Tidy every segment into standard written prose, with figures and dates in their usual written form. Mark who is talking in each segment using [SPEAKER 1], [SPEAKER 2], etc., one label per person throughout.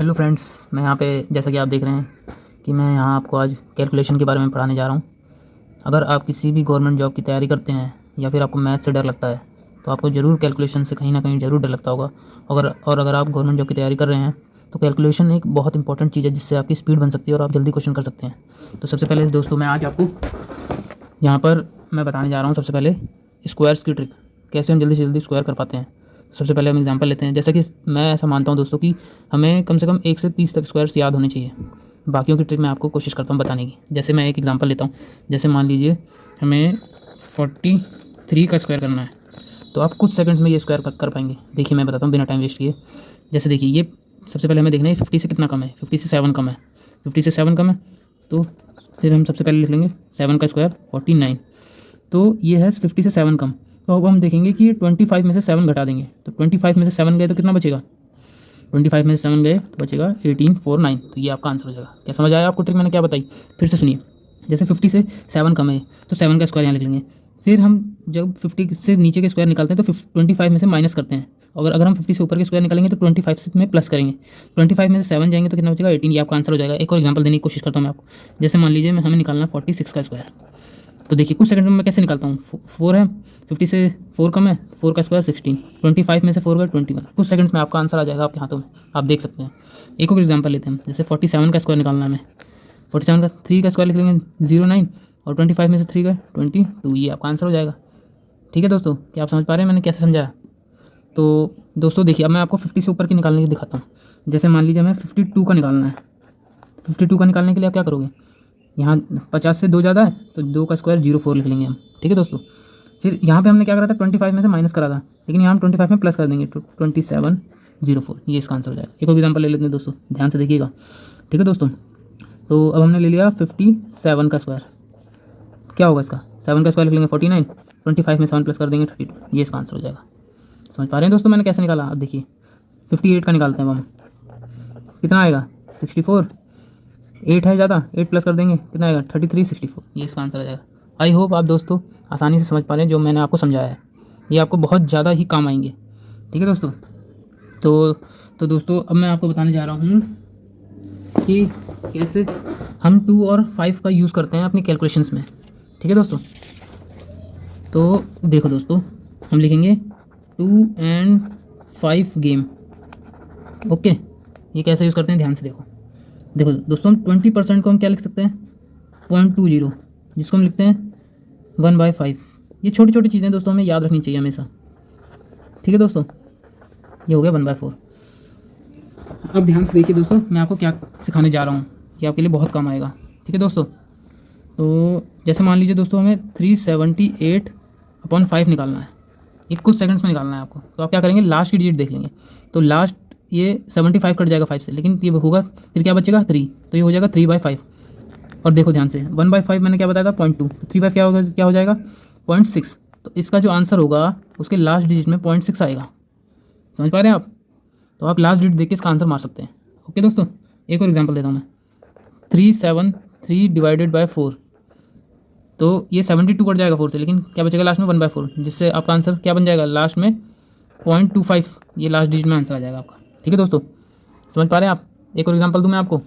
[SPEAKER 1] Hello friends, मैं यहाँ पे जैसा कि आप देख रहे हैं कि मैं यहाँ आपको आज कैलकुलेशन के बारे में पढ़ाने जा रहा हूँ। अगर आप किसी भी गवर्नमेंट जॉब की तैयारी करते हैं या फिर आपको मैथ से डर लगता है तो आपको ज़रूर कैलकुलेशन से कहीं ना कहीं ज़रूर डर लगता होगा। अगर आप गवर्नमेंट जॉब की तैयारी कर रहे हैं तो कैलकुलेशन एक बहुत इंपॉर्टेंट चीज़ है जिससे आपकी स्पीड बन सकती है और आप जल्दी क्वेश्चन कर सकते हैं। तो सबसे पहले दोस्तों मैं आज आपको यहाँ पर मैं बताने जा रहा हूँ सबसे पहले स्क्वायर्स की ट्रिक, कैसे हम जल्दी से जल्दी स्क्वायर कर पाते हैं। सबसे पहले हम एग्जांपल लेते हैं। जैसा कि मैं ऐसा मानता हूँ दोस्तों कि हमें कम से कम 1 से 30 तक स्क्वायर्स याद होने चाहिए। बाकियों की ट्रिक मैं आपको कोशिश करता हूँ बताने की। जैसे मैं एक एग्जांपल लेता हूँ, जैसे मान लीजिए हमें 43 का स्क्वायर करना है, तो आप कुछ सेकंड्स में ये स्क्वायर कर पाएंगे। देखिए मैं बताता हूँ बिना टाइम वेस्ट किए। जैसे देखिए ये सबसे पहले हमें देखना है 50 से कितना कम है। 50 से 7 कम है। 50 से 7 कम है तो फिर हम सबसे पहले लिख लेंगे 7 का स्क्वायर 49। तो ये है 50 से 7 कम। तो अब हम देखेंगे कि 25 में से 7 घटा देंगे तो 25 में से 7 गए तो कितना बचेगा। 25 में से 7 गए तो बचेगा 1849। तो ये आपका आंसर हो जाएगा। क्या समझ आया आपको ट्रिक मैंने क्या बताई? फिर से सुनिए। जैसे 50 से 7 कम है तो 7 का स्क्वायर यहाँ लिख लेंगे। फिर हम जब 50 से नीचे के स्क्वायर निकालते हैं तो 25 में से माइनस करते हैं। अगर हम 50 से ऊपर के स्क्वायर निकालेंगे तो 25 में प्लस करेंगे। 25 में से 7 जाएंगे तो कितना बचेगा 18। ये आपका आंसर हो जाएगा। एक और एग्जांपल देने की कोशिश करता हूँ मैं आपको। जैसे मान लीजिए हमें निकालना 46 का स्क्वायर। तो देखिए कुछ सेकंड में मैं कैसे निकालता हूँ। 4 है, 50 से 4 कम है, 4 का स्क्वायर 16, 25 में से 4 गए 21। कुछ सेकंड्स में आपका आंसर आ जाएगा आपके हाथों में, आप देख सकते हैं। एक और एग्जांपल लेते हैं। जैसे 47 का स्क्वायर निकालना है हमें। 47 का 3 का स्क्वायर लिख लेंगे 09 और 25 में से 3 गए 22। ये आपका आंसर हो जाएगा। ठीक है दोस्तों, क्या आप समझ पा रहे हैं मैंने कैसे समझाया? तो दोस्तों देखिए अब मैं आपको 50 से ऊपर की निकालने की दिखाता हूँ। जैसे मान लीजिए हमें 52 का निकालना है। 52 का निकालने के लिए आप क्या करोगे, यहाँ 50 से 2 ज़्यादा है तो 2 का स्क्वायर 04 लिख लेंगे हम। ठीक है दोस्तों, फिर यहाँ पे हमने क्या करा था 25 में से माइनस करा था, लेकिन यहाँ हम 25 में प्लस कर देंगे 2704। ये इसका आंसर हो जाएगा। एक और एग्जांपल ले लेते हैं दोस्तों, ध्यान से देखिएगा। ठीक है दोस्तों, तो अब हमने ले लिया 57 का स्क्वायर। क्या होगा इसका, 7 का स्क्वायर लिख लेंगे 49, 25 में 7 प्लस कर देंगे 32। ये इसका आंसर हो जाएगा। समझ पा रहे हैं दोस्तों मैंने कैसे निकाला? अब देखिए 58 का निकालते हैं हम। कितना आएगा 64, 8 है ज़्यादा, 8 प्लस कर देंगे कितना आएगा 33 64। ये इसका आंसर आ जाएगा। आई होप आप दोस्तों आसानी से समझ पा रहे हैं जो मैंने आपको समझाया है। ये आपको बहुत ज़्यादा ही काम आएंगे। ठीक है दोस्तों, तो दोस्तों अब मैं आपको बताने जा रहा हूँ कि कैसे हम 2 और 5 का यूज़ करते हैं अपनी कैलकुलेशंस में। ठीक है दोस्तों, तो देखो दोस्तों हम लिखेंगे 2 and 5 गेम। ओके, ये कैसे यूज़ करते हैं ध्यान से देखो। देखो दोस्तों हम 20% को हम क्या लिख सकते हैं 0.20, जिसको हम लिखते हैं 1/5। ये छोटी छोटी चीज़ें दोस्तों हमें याद रखनी चाहिए हमेशा। ठीक है दोस्तों, ये हो गया 1/4। अब ध्यान से देखिए दोस्तों मैं आपको क्या सिखाने जा रहा हूँ, ये आपके लिए बहुत काम आएगा। ठीक है दोस्तों, तो जैसे मान लीजिए दोस्तों हमें 378/5 निकालना है। ये कुछ सेकंड्स में निकालना है आपको। तो आप क्या करेंगे, लास्ट की डिजिट देख लेंगे। तो लास्ट ये 75 कट जाएगा 5 से, लेकिन ये होगा फिर क्या बचेगा 3, तो ये हो जाएगा 3/5। और देखो ध्यान से 1/5 मैंने क्या बताया था 0.2, तो 3/5 क्या हो जाएगा 0.6। तो इसका जो आंसर होगा उसके लास्ट डिजिट में 0.6 आएगा। समझ पा रहे हैं आप? तो आप लास्ट डिजिट देख के इसका आंसर मार सकते हैं। ओके दोस्तों, एक और एग्जाम्पल देता हूँ मैं। 373 डिवाइडेड बाई 4, तो ये 72 कट जाएगा 4 से, लेकिन क्या बचेगा लास्ट में 1/4, जिससे आपका आंसर क्या बन जाएगा लास्ट में 0.25। ये लास्ट डिजिट में आंसर आ जाएगा आपका। ठीक है दोस्तों, समझ पा रहे हैं आप? एक और एग्जांपल दूं मैं आपको।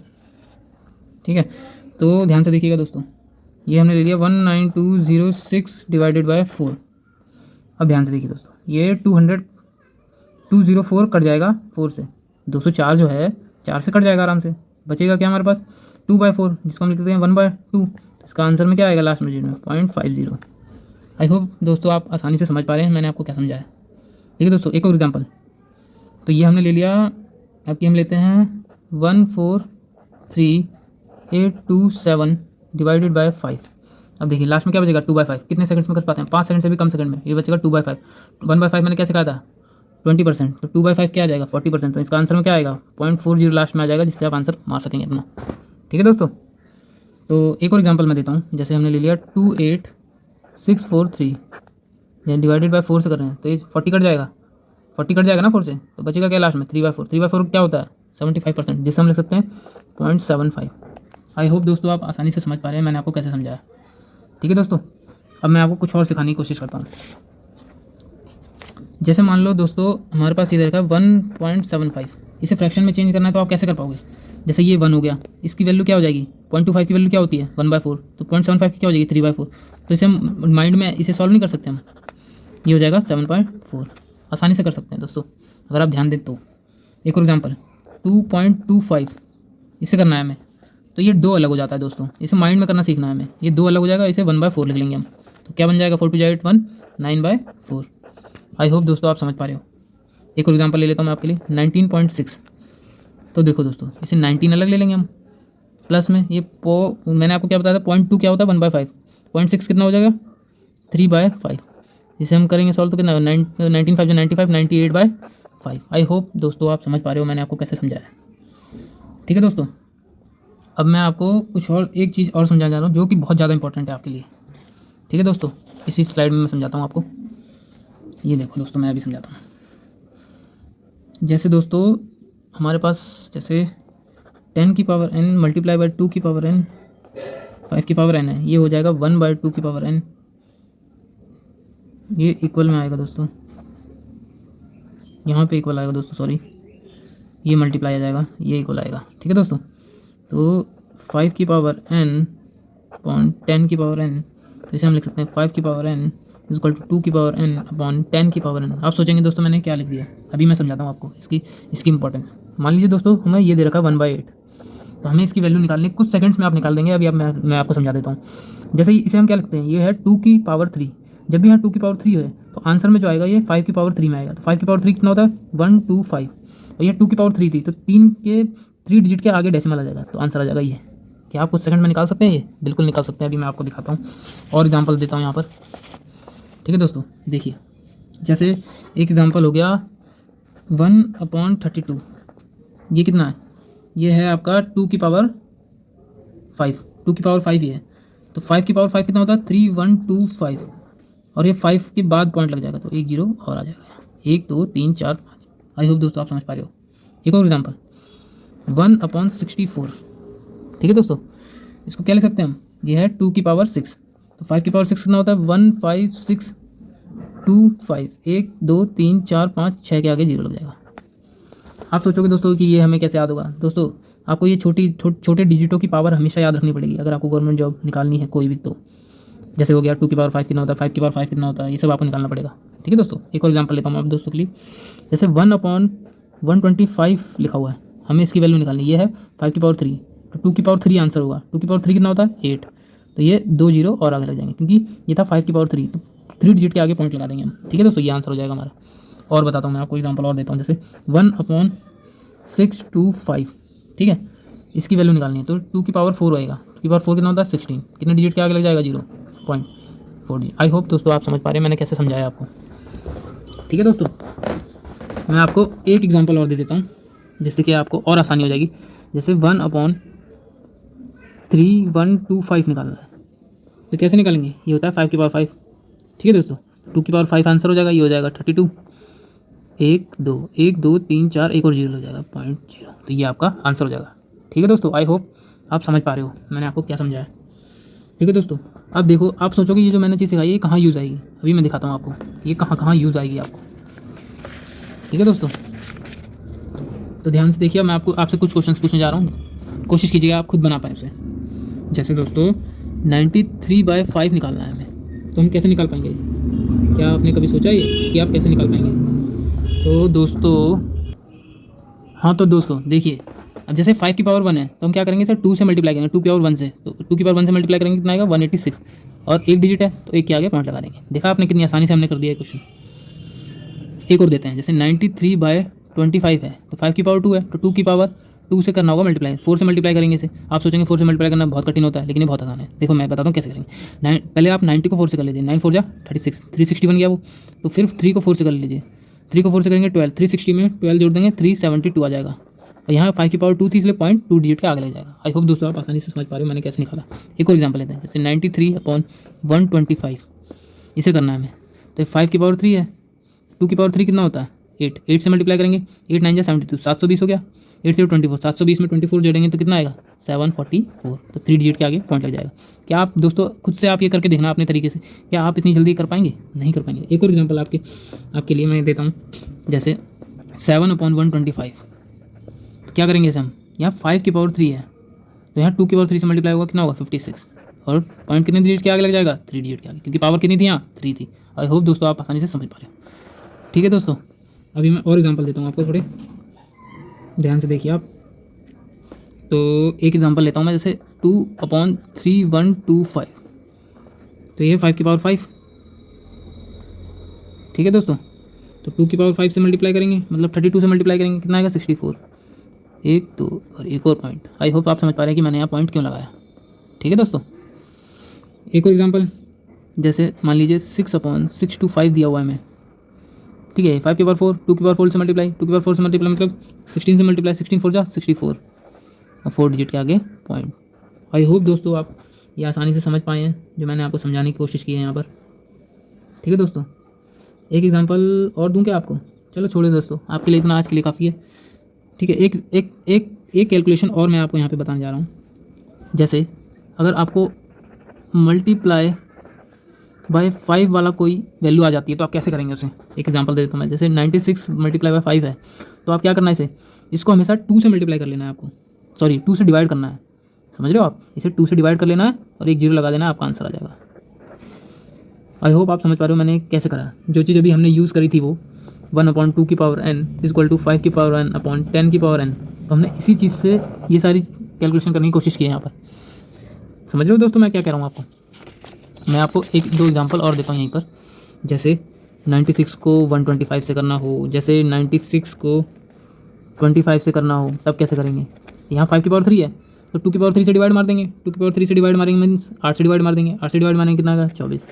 [SPEAKER 1] ठीक है, तो ध्यान से देखिएगा दोस्तों। ये हमने ले लिया 19206 डिवाइडेड बाय 4। अब ध्यान से देखिए दोस्तों, ये 204 कट जाएगा 4 से। 204 जो है 4 से कट जाएगा आराम से। बचेगा क्या हमारे पास 2/4, जिसको हम लिखते हैं 1/2। तो इसका आंसर में क्या आएगा लास्ट में डिजिट में 0.50। आई होप दोस्तों आप आसानी से समझ पा रहे हैं मैंने आपको क्या समझाया। ठीक है दोस्तों, एक और एग्जांपल। तो ये हमने ले लिया, आपकी हम लेते हैं 143,827 डिवाइडेड बाय 5। अब देखिए लास्ट में क्या बचेगा 2/5। कितने सेकंड्स में कर पाते हैं 5 सेकंड से भी कम सेकंड में। ये बचेगा 2/5। 1/5 मैंने क्या सिखाया था 20%, तो 2/5 क्या आ जाएगा 40%। तो इसका आंसर में क्या आएगा 0.40 लास्ट में आ जाएगा, जिससे आप आंसर मार सकेंगे अपना। ठीक है दोस्तों, तो एक और एग्जांपल मैं देता हूँ। जैसे हमने ले लिया 28643 डिवाइडेड बाय 4 से कर रहे हैं, तो ये 40 कट जाएगा। 40 कट जाएगा ना 4 से, तो बचेगा क्या लास्ट में 3/4। 3/4 क्या होता है 75%, जिससे हम लिख सकते हैं 0.75। आई होप दोस्तों आप आसानी से समझ पा रहे हैं मैंने आपको कैसे समझाया। ठीक है दोस्तों, अब मैं आपको कुछ और सिखाने की कोशिश करता हूँ। जैसे मान लो दोस्तों हमारे पास इधर का 1.75, इसे फ्रैक्शन में चेंज करना है तो आप कैसे कर पाओगे? जैसे ये 1 हो गया, इसकी वैल्यू क्या हो जाएगी? 0.25 की वैल्यू क्या होती है? 1/4, तो 0.75 की क्या हो जाएगी? 3/4। तो इसे हम माइंड में इसे सॉल्व नहीं कर सकते हम? ये हो जाएगा 7.4। आसानी से कर सकते हैं दोस्तों अगर आप ध्यान दें तो। एक और एग्जांपल 2.25, इसे करना है हमें, तो ये 2 अलग हो जाता है दोस्तों, इसे माइंड में करना सीखना है हमें। ये 2 अलग हो जाएगा, इसे 1/4 लिख लेंगे हम, तो क्या बन जाएगा? 4 2 8 1 9/4। आई होप दोस्तों आप समझ पा रहे हो। एक और एग्जांपल ले लेता हूँ मैं आपके लिए 19.6। तो देखो दोस्तों, इसे 19 अलग ले लेंगे हम, प्लस में ये मैंने आपको क्या बताया था? 0.2 क्या होता है? 1/5। 0.6 कितना हो जाएगा? 3/5। इसे हम करेंगे सॉल्व तो कितना? 19 5 95, 98/5। आई होप दोस्तों आप समझ पा रहे हो मैंने आपको कैसे समझाया। ठीक है दोस्तों, अब मैं आपको कुछ और एक चीज़ और समझाना चाह रहा हूँ जो कि बहुत ज़्यादा इंपॉर्टेंट है आपके लिए। ठीक है दोस्तों, इसी स्लाइड में मैं समझाता हूँ आपको। ये देखो दोस्तों, मैं अभी समझाता हूँ। जैसे दोस्तों हमारे पास जैसे 10 की पावर n मल्टीप्लाई बाई 2 की पावर n 5 की पावर n है, ये हो जाएगा 1/2 की पावर n। ये इक्वल में आएगा दोस्तों, यहाँ पे इक्वल आएगा दोस्तों, सॉरी, ये मल्टीप्लाई आ जाएगा, ये इक्वल आएगा। ठीक है दोस्तों, तो 5 की पावर n अपॉन 10 की पावर n, तो इसे हम लिख सकते हैं 5 की power n is equal to 2 की पावर n अपॉन 10 की पावर n। आप सोचेंगे दोस्तों मैंने क्या लिख दिया, अभी मैं समझाता हूँ आपको इसकी इंपॉर्टेंस। मान लीजिए दोस्तों हमें ये दे रखा है 1/8, तो हमें इसकी वैल्यू निकालनी, कुछ सेकंड्स में आप निकाल देंगे। अभी मैं आपको समझा देता हूँ। जैसे इसे हम क्या लिखते हैं, ये है 2 की पावर 3। जब भी यहाँ 2 की पावर 3 है तो आंसर में जो आएगा ये 5 की पावर 3 में आएगा। तो 5 की पावर 3 कितना होता है? 1 2 5, और ये 2 की पावर 3 थी, तो 3 डिजिट के आगे डेसिमल आ जाएगा, तो आंसर आ जाएगा ये। क्या आप कुछ सेकंड में निकाल सकते हैं? ये बिल्कुल निकाल सकते हैं। अभी मैं आपको दिखाता हूँ और एग्जाम्पल देता हूँ यहाँ पर। ठीक है दोस्तों, देखिए जैसे एक एग्जाम्पल हो गया 1/32। ये कितना है? ये है आपका 2 की पावर 5, 2 की पावर 5 ही है, तो 5 की पावर 5 कितना होता है? 3125, और ये 5 के बाद पॉइंट लग जाएगा तो 1 0 और आ जाएगा, 1 2 3 4 5। आई होप दोस्तों आप समझ पा रहे हो। एक और एग्जाम्पल 1/64। ठीक है दोस्तों, इसको क्या लिख सकते हैं हम? ये है 2 की पावर 6, तो 5 की पावर 6 कितना होता है? 1 5 6 2 5, 1 2 3 4 5 6 के आगे 0 लग जाएगा। आप सोचोगे दोस्तों कि ये हमें कैसे याद होगा? दोस्तों आपको ये छोटे डिजिटों की पावर हमेशा याद रखनी पड़ेगी अगर आपको गवर्नमेंट जॉब निकालनी है कोई भी। तो जैसे हो गया 2 की पावर 5 कितना होता है, 5 की पावर 5 कितना होता है, ये सब आपको निकालना पड़ेगा। ठीक है दोस्तों, एक और एग्जांपल लेता हूँ आप दोस्तों के लिए। जैसे 1/125 लिखा हुआ है, हमें इसकी वैल्यू निकालनी। ये है 5 की पावर 3, तो 2 की पावर 3 आंसर होगा। 2 की पावर 3 कितना होता है? 8, तो ये 2 0 और आगे लग जाएंगे क्योंकि ये था 5 की पावर 3, तो 3 डिजिट के आगे पॉइंट लगा देंगे हम। ठीक है दोस्तों, ये आंसर हो जाएगा हमारा। और बताता हूँ मैं आपको एग्जाम्पल और देता हूँ। जैसे 1/625, ठीक है, इसकी वैल्यू निकालनी है, तो 2 की पावर 4 होएगा। 2 की पावर 4 कितना होता है? 16, कितने डिजिट के आगे लग जाएगा? 0.4 डिजिट। आई होप दोस्तों आप समझ पा रहे हैं मैंने कैसे समझाया आपको। ठीक है दोस्तों, मैं आपको एक एग्जांपल और दे देता हूँ जिससे कि आपको और आसानी हो जाएगी। जैसे 1/3125 निकालना है, तो कैसे निकालेंगे? ये होता है 5 की पावर 5। ठीक है दोस्तों, 2 की पावर 5 आंसर हो जाएगा, ये हो जाएगा 32, 1 2 1 2 3 4 1 और 0 हो जाएगा 0.0, तो ये आपका आंसर हो जाएगा। ठीक है दोस्तों, आई होप आप समझ पा रहे हो मैंने आपको क्या समझाया। ठीक है दोस्तों, अब देखो आप सोचोगे ये जो मैंने चीज़ सिखाई है कहाँ यूज़ आएगी। अभी मैं दिखाता हूँ आपको ये कहाँ कहाँ यूज़ आएगी आपको। ठीक है दोस्तों, तो ध्यान से देखिए, मैं आपसे कुछ क्वेश्चंस पूछने जा रहा हूँ, कोशिश कीजिएगा आप खुद बना पाएँ उसे। जैसे दोस्तों 93/5 निकालना है हमें, तो हम कैसे निकाल पाएंगे? क्या आपने कभी सोचा ये कि आप कैसे निकाल पाएंगे? तो दोस्तों देखिए, अब जैसे 5 की पावर 1 है तो हम क्या करेंगे सर? 2 से मल्टीप्लाई करेंगे, 2 की पावर 1 से, तो 2 की पावर 1 से मल्टीप्लाई करेंगे कितना आएगा? 186, और एक डिजिट है तो एक के आगे पॉइंट लगा देंगे। देखा आपने कितनी आसानी से हमने कर दिया है क्वेश्चन। एक और देते हैं, जैसे 93/25 है, तो 5 की पावर 2 है, तो 2 की पावर 2 से करना होगा मल्टीप्लाई, 4 से मल्टीप्लाई करेंगे इसे। आप सोचेंगे 4 से मल्टीप्लाई करना बहुत कठिन होता है, लेकिन ये बहुत आसान है। देखो मैं बताता हूँ कैसे करेंगे। पहले आप 90 को 4 से कर लीजिए, 9 4 जा 36, 360 बन गया वो। तो फिर 3 को 4 से कर लीजिए, 3 को 4 से करेंगे 12, 360 में 12 जोड़ देंगे 372 आ जाएगा। और यहाँ 5 की पावर 2 थी इसलिए 0.2 डिजिट के आगे लग जाएगा। आई होप दोस्तों आप आसानी से समझ पा रहे हो मैंने कैसे निकाला। एक और एग्जाम्पल लेते हैं, जैसे 93/125, इसे करना है हमें। तो 5 की पावर 3 है, 2 की पावर 3 कितना होता है? 8, 8 से मल्टीप्लाई करेंगे, 8 9 जा 72, 720 हो गया। 8 से 24, 720 में 24 जोड़ेंगे तो कितना आएगा? 744, तो 3 डिजिट के आगे पॉइंट लग जाएगा। क्या आप दोस्तों खुद से आप ये करके देखना अपने तरीके से, क्या आप इतनी जल्दी कर पाएंगे? नहीं कर पाएंगे। एक और एग्जाम्पल आपके लिए मैं देता हूँ, जैसे 7/125, क्या करेंगे इसे हम, यहाँ 5 की पावर 3 है तो यहाँ 2 की पावर 3 से मल्टीप्लाई होगा, कितना होगा 56, और पॉइंट कितने डिजिट के आगे लग जाएगा, 3 डिजिट के आगे, क्योंकि पावर कितनी थी यहाँ 3 थी। आई होप दोस्तों आप आसानी से समझ पा रहे हो। ठीक है दोस्तों, अभी मैं और एग्जांपल देता हूँ आपको, थोड़े ध्यान से देखिए आप। तो एक एग्जांपल लेता हूँ मैं, जैसे 2/3125, तो ये 5 की पावर 5। ठीक है दोस्तों, तो 2 की पावर 5 से मल्टीप्लाई करेंगे, मतलब 32 से मल्टीप्लाई करेंगे, कितना आएगा 64। एक दो और एक और पॉइंट। आई होप आप समझ पा रहे हैं कि मैंने यहाँ पॉइंट क्यों लगाया। ठीक है दोस्तों, एक और एग्जांपल, जैसे मान लीजिए 6/625 दिया हुआ है हमें। ठीक है, 5 की पावर 4, 2 की पावर 4 से मल्टीप्लाई, 2 की पावर 4 से मल्टीप्लाई मतलब 16 से मल्टीप्लाई, 16 4 जा 64, और 4 डिजिट के आगे पॉइंट। आई होप दोस्तों आप ये आसानी से समझ पाए हैं जो मैंने आपको समझाने की कोशिश की है यहाँ पर। ठीक है दोस्तों, एक एग्जांपल और दूं क्या आपको, चलो छोड़िए दोस्तों, आपके लिए इतना आज के लिए काफ़ी है। ठीक है, एक एक एक एक कैलकुलेशन और मैं आपको यहाँ पे बताने जा रहा हूँ। जैसे अगर आपको मल्टीप्लाई बाय 5 वाला कोई वैल्यू आ जाती है तो आप कैसे करेंगे उसे, एक एग्जांपल दे देता हूँ मैं। जैसे 96 मल्टीप्लाई बाय 5 है, तो आप क्या करना है, इसे इसको हमेशा 2 से मल्टीप्लाई कर लेना है आपको, सॉरी 2 से डिवाइड करना है। समझ रहे हो आप, इसे 2 से डिवाइड कर लेना है और एक जीरो लगा देना है, आपका आंसर आ जाएगा। आई होप आप समझ पा रहे हो मैंने कैसे करा। जो चीज़ अभी हमने यूज़ करी थी वो 1/2 की पावर n इक्वल टू 5 की पावर n अपॉन 10 की पावर n, तो हमने इसी चीज़ से ये सारी कैलकुलेशन करने की कोशिश की है यहाँ पर। समझ रहे हो दोस्तों मैं क्या कह रहा हूँ आपको। मैं आपको एक दो एग्जांपल और देता हूँ यहीं पर। जैसे 96 को 125 से करना हो, जैसे 96 को 25 से करना हो, तब कैसे करेंगे। यहाँ 5 की पावर 3 है तो 2 की पावर 3 से डिवाइड मार देंगे, 2 की पावर 3 से डिवाइड मारेंगे मीन्स 8 से डिवाइड मार देंगे, 8 से डिवाइड मारेंगे कितना आएगा 24,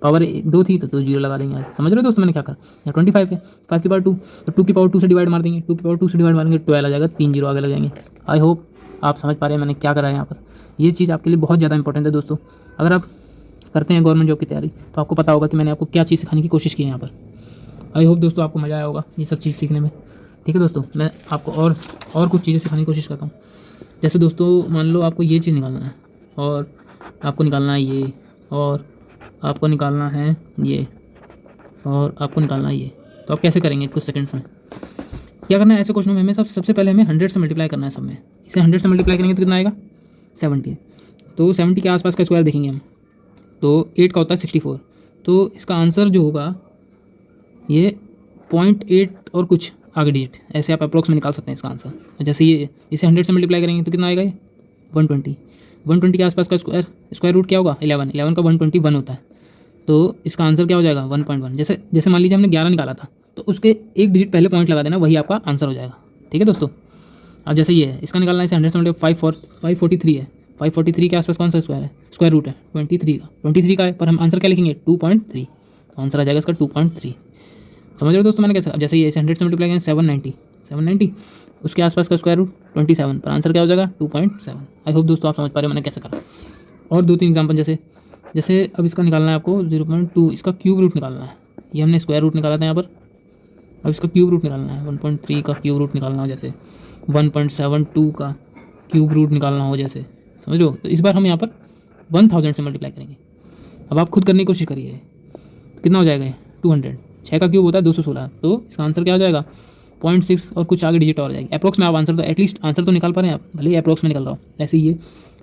[SPEAKER 1] पावर 2 थी तो 2 जीरो लगा देंगे। समझ रहे हो दोस्तों मैंने क्या करा। यहाँ 25 है, 5 की पावर 2 तो 2 की पावर 2 से डिवाइड मार देंगे, 2 की पावर 2 से डिवाइड मारेंगे 12 आ जाएगा, 3 जीरो आगे लग जाएंगे। आई होप आप समझ पा रहे हैं मैंने क्या करा है यहाँ पर। ये चीज़ आपके लिए बहुत ज़्यादा इंपॉर्टेंट है दोस्तों। अगर आप करते हैं गवर्नमेंट जॉब की तैयारी तो आपको पता होगा कि मैंने आपको क्या चीज़ सिखाने की कोशिश की है यहाँ पर। आई होप दोस्तों आपको मज़ा आया होगा ये सब चीज़ सीखने में। ठीक है दोस्तों, मैं आपको और कुछ चीज़ें सिखाने की कोशिश करता हूँ। जैसे दोस्तों मान लो आपको ये चीज़ निकालना है, और आपको निकालना है ये, और आपको निकालना है ये, और आपको निकालना है ये, तो आप कैसे करेंगे कुछ सेकंड्स में। क्या करना है ऐसे क्वेश्चन में, हमें सबसे पहले हमें 100 से मल्टीप्लाई करना है सब में। इसे 100 से मल्टीप्लाई करेंगे तो कितना आएगा 70, तो 70 के आसपास का स्क्वायर देखेंगे हम, तो 8 का होता है 64, तो इसका आंसर जो होगा ये 0.8 और कुछ आगे डिजिट, ऐसे आप अप्रोक्स में निकाल सकते हैं इसका आंसर। जैसे ये इसे 100 से मल्टीप्लाई करेंगे तो कितना आएगा ये 120 के आसपास का स्क्वायर रूट क्या होगा 11 का 121 होता है, तो इसका आंसर क्या हो जाएगा 1.1। जैसे मान लीजिए हमने 11 निकाला था तो उसके एक डिजिट पहले पॉइंट लगा देना, वही आपका आंसर हो जाएगा। ठीक है दोस्तों, अब जैसे ये है इसका निकालना है, इसे 100 से मल्टीप्लाई 543 है, 543 के आसपास कौन सा स्क्वायर रूट है 23 का है, पर हम आंसर क्या लिखेंगे 2.3, तो आंसर आ जाएगा इसका 2.3। समझ रहे हो दोस्तों मैंने कैसे। अब जैसे ये 100 से मल्टीप्लाई करेंगे 790 उसके आसपास का स्क्वायर रूट 27, पर आंसर क्या हो जाएगा 2.7। आई होप दोस्तों आप समझ पा रहे हो मैंने कैसे करा। और 2-3 एग्जांपल, जैसे अब इसका निकालना है आपको 0.2, इसका क्यूब रूट निकालना है। ये हमने स्क्वायर रूट निकाला था यहाँ पर, अब इसका क्यूब रूट निकालना है। 1.3 का क्यूब रूट निकालना हो, जैसे 1.72 का क्यूब रूट निकालना हो, जैसे समझ लो। तो इस बार हम यहाँ पर 1000 से मल्टीप्लाई करेंगे। अब आप खुद करने की कोशिश करिए, कितना हो जाएगा ये 200, 6 का क्यूब होता है 216, तो इसका आंसर क्या हो जाएगा 0.6 और कुछ आगे डिजिट और जाएगी। अप्रोक्स में आप आंसर तो एटलीस्ट आंसर तो निकाल पा रहे हैं आप, भले ही अप्रोक्स में निकल रहा हो। ऐसे ही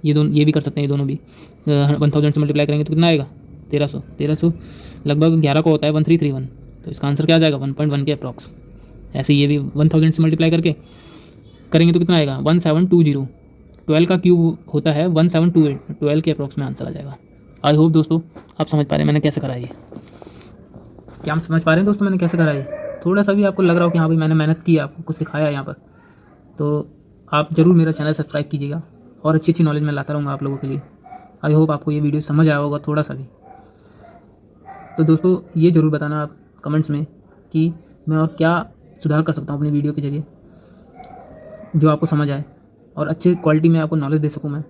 [SPEAKER 1] ये भी कर सकते हैं, ये दोनों भी 1000 से मल्टीप्लाई करेंगे तो कितना आएगा 1300 लगभग 11 को होता है 1331, तो इसका आंसर क्या आ जाएगा 1.1 के अप्रॉक्स। ऐसे ये भी 1000 से मल्टीप्लाई करेंगे तो कितना आएगा 1720, 12 का क्यूब होता है 1728, 12 के अप्रॉक्स में आंसर आ जाएगा। आई होप दोस्तों आप समझ पा रहे हैं मैंने कैसे करा ये। क्या हम समझ पा रहे हैं दोस्तों मैंने कैसे करा ये। थोड़ा सा भी आपको लग रहा हो कि हाँ भाई मैंने मेहनत की, आपको कुछ सिखाया है यहाँ पर, तो आप ज़रूर मेरा चैनल सब्सक्राइब कीजिएगा, और अच्छी नॉलेज मैं लाता रहूँगा आप लोगों के लिए। आई होप आपको ये वीडियो समझ आया होगा थोड़ा सा भी। तो दोस्तों ये ज़रूर बताना आप कमेंट्स में कि मैं और क्या सुधार कर सकता हूँ अपने वीडियो के ज़रिए, जो आपको समझ आए और अच्छे क्वालिटी में आपको नॉलेज दे सकूँ मैं।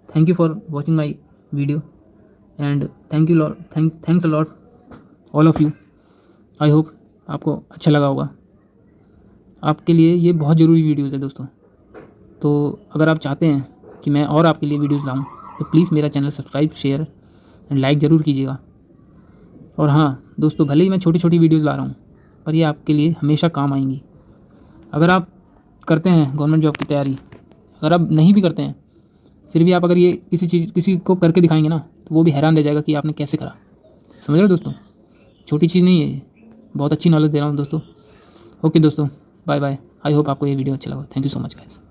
[SPEAKER 1] Thank you for watching my video and thanks a lot all of you. I hope आपको अच्छा लगा होगा। आपके लिए ये बहुत ज़रूरी वीडियोज़ है दोस्तों, तो अगर आप चाहते हैं कि मैं और आपके लिए वीडियोज़ लाऊं तो प्लीज़ मेरा channel subscribe, share and like ज़रूर कीजिएगा। और हाँ दोस्तों, भले ही मैं छोटी छोटी वीडियोज़ ला रहा हूँ पर ये आपके लिए हमेशा काम आएंगी। अगर आप करते हैं गवर्नमेंट जॉब की तैयारी, अगर आप नहीं भी करते हैं फिर भी आप अगर ये किसी को करके दिखाएंगे ना तो वो भी हैरान रह जाएगा कि आपने कैसे करा। समझ रहे हो दोस्तों, छोटी चीज़ नहीं है ये, बहुत अच्छी नॉलेज दे रहा हूँ दोस्तों। ओके दोस्तों, बाय बाय। आई होप आपको ये वीडियो अच्छा लगा। Thank you so much guys.